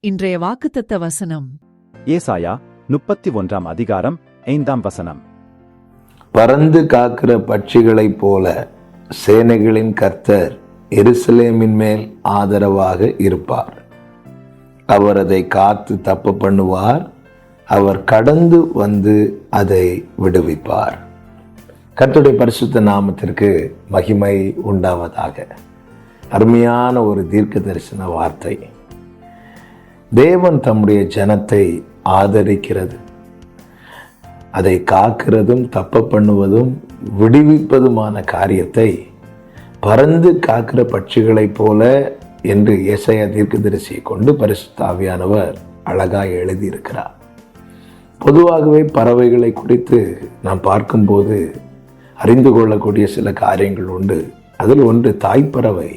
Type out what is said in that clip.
இன்றைய வாக்குத்தத்த வசனம் ஏசாயா 31 அதிகாரம் 5 வசனம். பறந்து காக்கிற பட்சிகளைப் போல சேனைகளின் கர்த்தர் எருசலேமின் மேல் ஆதரவாக இருப்பார். அவர் அதை காத்து தப்ப பண்ணுவார். அவர் கடந்து வந்து அதை விடுவிப்பார். கர்த்தருடைய பரிசுத்த நாமத்திற்கு மகிமை உண்டாவதாக. அருமையான ஒரு தீர்க்க தரிசன வார்த்தை. தேவன் தம்முடைய ஜனத்தை ஆதரிக்கிறது, அதை காக்கிறதும் தப்ப பண்ணுவதும் விடுவிப்பதுமான காரியத்தை பறந்து காக்கிற பட்சிகளைப் போல என்று ஏசாயா தீர்க்கதரிசியை கொண்டு பரிசுத்த ஆவியானவர் அழகாய் எழுதியிருக்கிறார். பொதுவாகவே பறவைகளை குறித்து நாம் பார்க்கும்போது அறிந்து கொள்ளக்கூடிய சில காரியங்கள் உண்டு. அதில் ஒன்று தாய்ப்பறவை